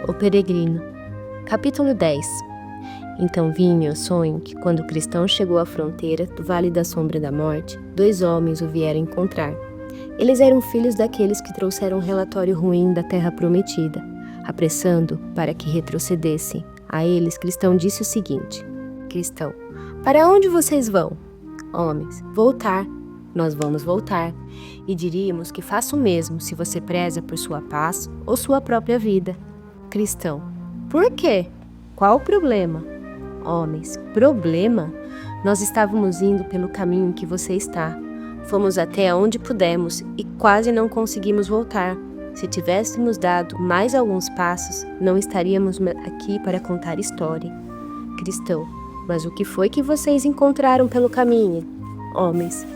O Peregrino. Capítulo 10. Então vi em meu sonho que quando o cristão chegou à fronteira do Vale da Sombra da Morte, 2 homens o vieram encontrar. Eles eram filhos daqueles que trouxeram um relatório ruim da terra prometida, apressando para que retrocedessem. A eles, cristão disse o seguinte: Cristão, para onde vocês vão? Homens, voltar. Nós vamos voltar. E diríamos que faça o mesmo se você preza por sua paz ou sua própria vida. Cristão, por quê? Qual o problema? Homens, problema? Nós estávamos indo pelo caminho que você está. Fomos até onde pudemos e quase não conseguimos voltar. Se tivéssemos dado mais alguns passos, não estaríamos aqui para contar história. Cristão, mas o que foi que vocês encontraram pelo caminho? Homens,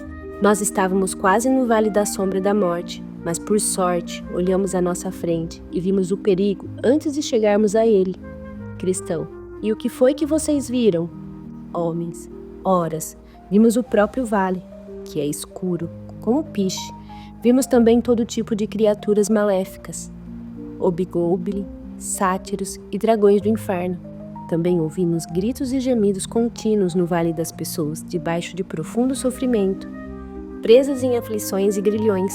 nós estávamos quase no Vale da Sombra da Morte, mas por sorte olhamos à nossa frente e vimos o perigo antes de chegarmos a ele. Cristão, e o que foi que vocês viram? Homens, horas, vimos o próprio vale, que é escuro, como piche. Vimos também todo tipo de criaturas maléficas, hobgoblin, sátiros e dragões do inferno. Também ouvimos gritos e gemidos contínuos no vale das pessoas, debaixo de profundo sofrimento, presas em aflições e grilhões.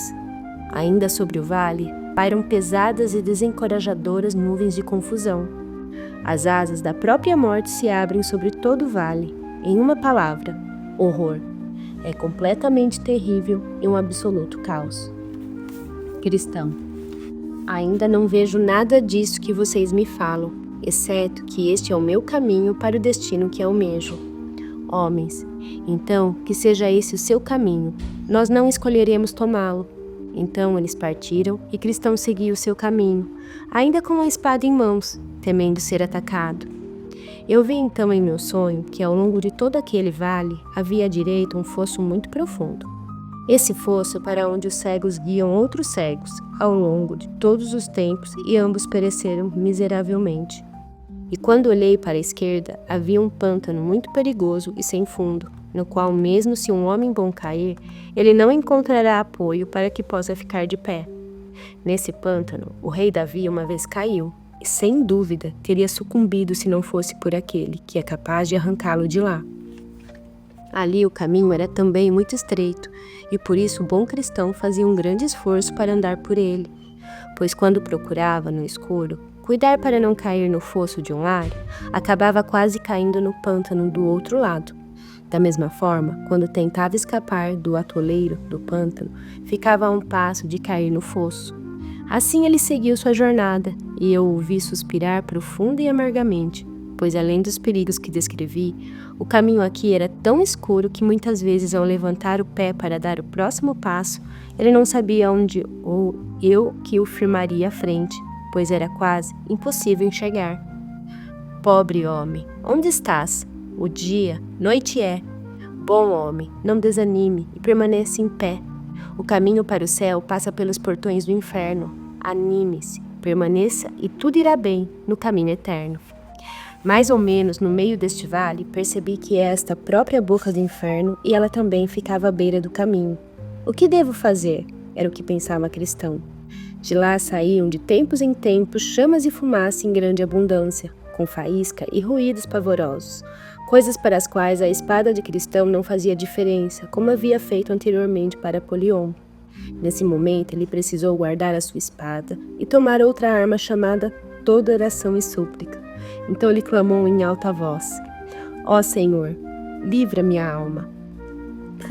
Ainda sobre o vale, pairam pesadas e desencorajadoras nuvens de confusão. As asas da própria morte se abrem sobre todo o vale. Em uma palavra, horror. É completamente terrível e um absoluto caos. Cristão, ainda não vejo nada disso que vocês me falam, exceto que este é o meu caminho para o destino que almejo. Homens, então que seja esse o seu caminho, nós não escolheremos tomá-lo. Então eles partiram e Cristão seguiu o seu caminho, ainda com a espada em mãos, temendo ser atacado. Eu vi então em meu sonho que ao longo de todo aquele vale havia à direita um fosso muito profundo. Esse fosso para onde os cegos guiam outros cegos ao longo de todos os tempos e ambos pereceram miseravelmente. E quando olhei para a esquerda, havia um pântano muito perigoso e sem fundo, no qual mesmo se um homem bom cair, ele não encontrará apoio para que possa ficar de pé. Nesse pântano, o rei Davi uma vez caiu, e sem dúvida teria sucumbido se não fosse por aquele que é capaz de arrancá-lo de lá. Ali o caminho era também muito estreito, e por isso o bom cristão fazia um grande esforço para andar por ele, pois quando procurava no escuro cuidar para não cair no fosso de um lado, acabava quase caindo no pântano do outro lado. Da mesma forma, quando tentava escapar do atoleiro do pântano, ficava a um passo de cair no fosso. Assim ele seguiu sua jornada, e eu o vi suspirar profunda e amargamente, pois além dos perigos que descrevi, o caminho aqui era tão escuro que muitas vezes ao levantar o pé para dar o próximo passo, ele não sabia onde ou eu que o firmaria à frente, pois era quase impossível enxergar. Pobre homem, onde estás? O dia, noite é. Bom homem, não desanime e permaneça em pé. O caminho para o céu passa pelos portões do inferno. Anime-se, permaneça e tudo irá bem no caminho eterno. Mais ou menos no meio deste vale, percebi que é esta própria boca do inferno e ela também ficava à beira do caminho. O que devo fazer? Era o que pensava cristão. De lá saíam de tempos em tempos chamas e fumaça em grande abundância, com faísca e ruídos pavorosos, coisas para as quais a espada de cristão não fazia diferença, como havia feito anteriormente para Apolion. Nesse momento ele precisou guardar a sua espada e tomar outra arma chamada toda oração e súplica. Então ele clamou em alta voz: Ó Senhor, livra minha alma.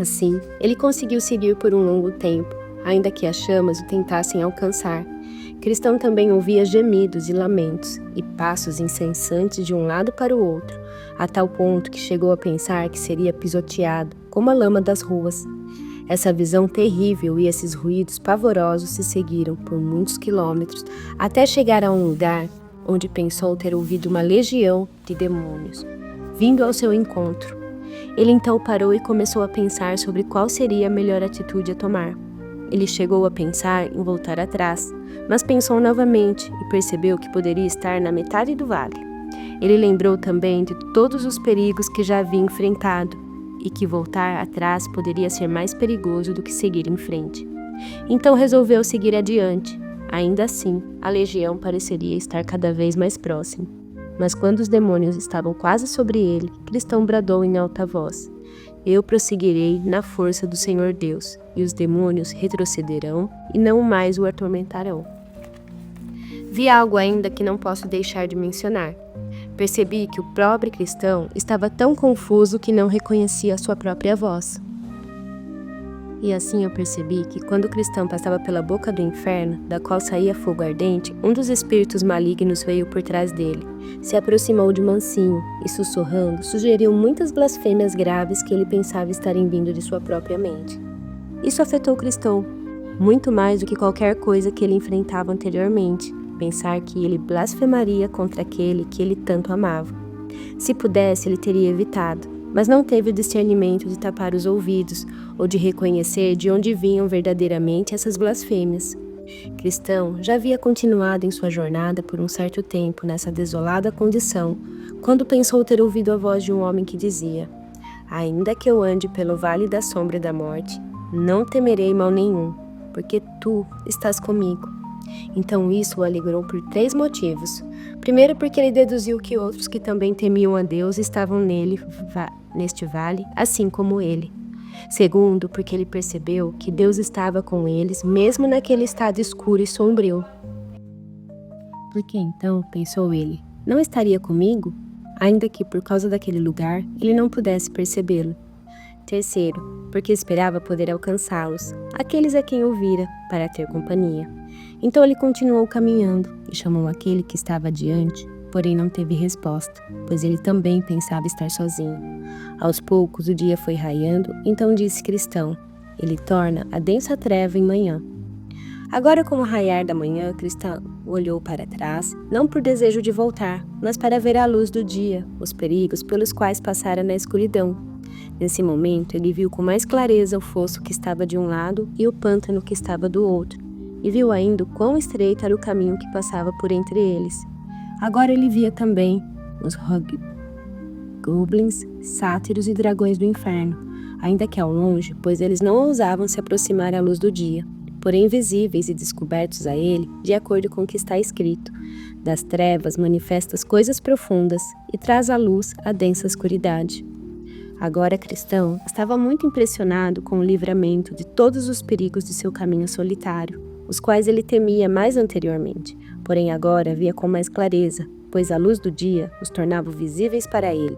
Assim, ele conseguiu seguir por um longo tempo, ainda que as chamas o tentassem alcançar. Cristão também ouvia gemidos e lamentos, e passos incessantes de um lado para o outro, a tal ponto que chegou a pensar que seria pisoteado, como a lama das ruas. Essa visão terrível e esses ruídos pavorosos se seguiram por muitos quilômetros, até chegar a um lugar onde pensou ter ouvido uma legião de demônios, vindo ao seu encontro. Ele então parou e começou a pensar sobre qual seria a melhor atitude a tomar. Ele chegou a pensar em voltar atrás, mas pensou novamente e percebeu que poderia estar na metade do vale. Ele lembrou também de todos os perigos que já havia enfrentado e que voltar atrás poderia ser mais perigoso do que seguir em frente. Então resolveu seguir adiante. Ainda assim, a legião pareceria estar cada vez mais próxima. Mas quando os demônios estavam quase sobre ele, Cristão bradou em alta voz: Eu prosseguirei na força do Senhor Deus, e os demônios retrocederão e não mais o atormentarão. Vi algo ainda que não posso deixar de mencionar. Percebi que o pobre cristão estava tão confuso que não reconhecia a sua própria voz. E assim eu percebi que quando o cristão passava pela boca do inferno, da qual saía fogo ardente, um dos espíritos malignos veio por trás dele, se aproximou de mansinho e, sussurrando, sugeriu muitas blasfêmias graves que ele pensava estarem vindo de sua própria mente. Isso afetou o cristão, muito mais do que qualquer coisa que ele enfrentava anteriormente, pensar que ele blasfemaria contra aquele que ele tanto amava. Se pudesse, ele teria evitado, mas não teve o discernimento de tapar os ouvidos ou de reconhecer de onde vinham verdadeiramente essas blasfêmias. Cristão já havia continuado em sua jornada por um certo tempo nessa desolada condição, quando pensou ter ouvido a voz de um homem que dizia: Ainda que eu ande pelo vale da sombra da morte, não temerei mal nenhum, porque tu estás comigo. Então isso o alegrou por 3 motivos. Primeiro, porque ele deduziu que outros que também temiam a Deus estavam neste vale, assim como ele. Segundo, porque ele percebeu que Deus estava com eles, mesmo naquele estado escuro e sombrio. Porque então, pensou ele, não estaria comigo? Ainda que por causa daquele lugar, ele não pudesse percebê-lo. Terceiro, porque esperava poder alcançá-los, aqueles a quem ouvira, para ter companhia. Então ele continuou caminhando e chamou aquele que estava adiante, porém não teve resposta, pois ele também pensava estar sozinho. Aos poucos o dia foi raiando, então disse Cristão: Ele torna a densa treva em manhã. Agora, com o raiar da manhã, Cristão olhou para trás, não por desejo de voltar, mas para ver a luz do dia, os perigos pelos quais passara na escuridão. Nesse momento, ele viu com mais clareza o fosso que estava de um lado e o pântano que estava do outro, e viu ainda o quão estreito era o caminho que passava por entre eles. Agora ele via também os goblins, sátiros e dragões do inferno, ainda que ao longe, pois eles não ousavam se aproximar à luz do dia, porém visíveis e descobertos a ele, de acordo com o que está escrito: Das trevas manifestas coisas profundas, e traz à luz a densa escuridade. Agora Cristão estava muito impressionado com o livramento de todos os perigos de seu caminho solitário, os quais ele temia mais anteriormente, porém agora via com mais clareza, pois a luz do dia os tornava visíveis para ele.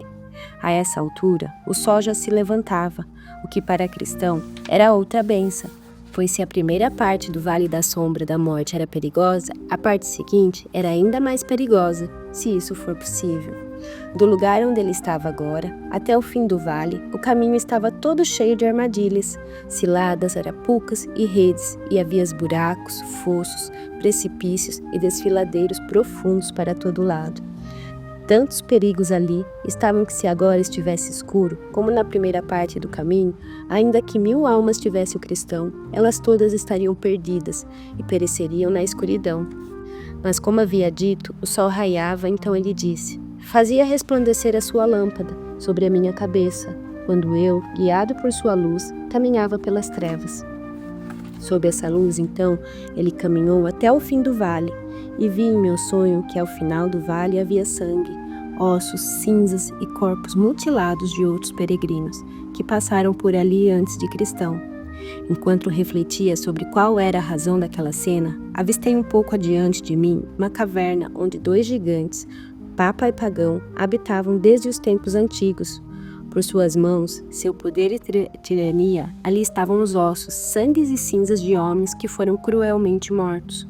A essa altura, o sol já se levantava, o que para Cristão era outra bênção, pois se a primeira parte do Vale da Sombra da Morte era perigosa, a parte seguinte era ainda mais perigosa, se isso for possível. Do lugar onde ele estava agora, até o fim do vale, o caminho estava todo cheio de armadilhas, ciladas, arapucas e redes, e havia buracos, fossos, precipícios e desfiladeiros profundos para todo lado. Tantos perigos ali estavam que, se agora estivesse escuro, como na primeira parte do caminho, ainda que 1000 almas tivesse o cristão, elas todas estariam perdidas e pereceriam na escuridão. Mas, como havia dito, o sol raiava, então ele disse: Fazia resplandecer a sua lâmpada sobre a minha cabeça, quando eu, guiado por sua luz, caminhava pelas trevas. Sob essa luz, então, ele caminhou até o fim do vale, e vi em meu sonho que ao final do vale havia sangue, ossos, cinzas e corpos mutilados de outros peregrinos, que passaram por ali antes de Cristão. Enquanto refletia sobre qual era a razão daquela cena, avistei um pouco adiante de mim uma caverna onde 2 gigantes, Papa e Pagão, habitavam desde os tempos antigos. Por suas mãos, seu poder e tirania, ali estavam os ossos, sangues e cinzas de homens que foram cruelmente mortos.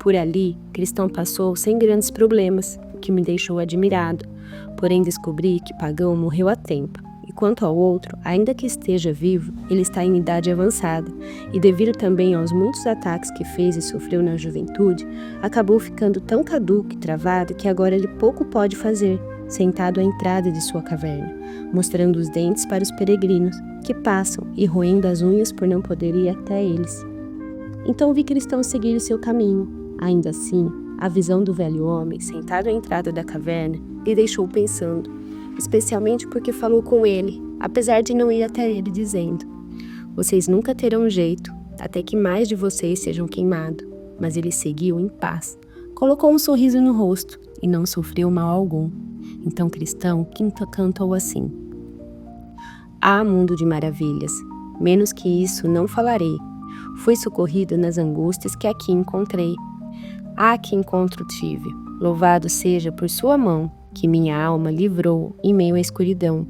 Por ali, Cristão passou sem grandes problemas, o que me deixou admirado. Porém descobri que Pagão morreu a tempo. E quanto ao outro, ainda que esteja vivo, ele está em idade avançada, e devido também aos muitos ataques que fez e sofreu na juventude, acabou ficando tão caduco e travado que agora ele pouco pode fazer, sentado à entrada de sua caverna, mostrando os dentes para os peregrinos, que passam e roendo as unhas por não poder ir até eles. Então vi Cristão seguir o seu caminho. Ainda assim, a visão do velho homem, sentado à entrada da caverna, lhe deixou pensando, especialmente porque falou com ele, apesar de não ir até ele, dizendo: Vocês nunca terão jeito, até que mais de vocês sejam queimados. mas ele seguiu em paz. Colocou um sorriso no rosto e não sofreu mal algum. Então Cristão cantou assim: Ah, mundo de maravilhas, menos que isso não falarei. Fui socorrido nas angústias que aqui encontrei. Ah, que encontro tive! Louvado seja por sua mão, que minha alma livrou em meio à escuridão.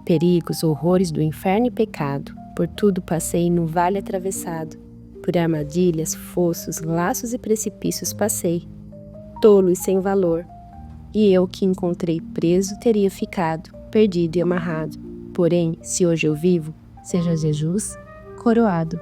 Perigos, horrores do inferno e pecado, por tudo passei no vale atravessado. Por armadilhas, fossos, laços e precipícios passei. Tolo e sem valor. E eu que encontrei preso teria ficado, perdido e amarrado. Porém, se hoje eu vivo, seja Jesus coroado.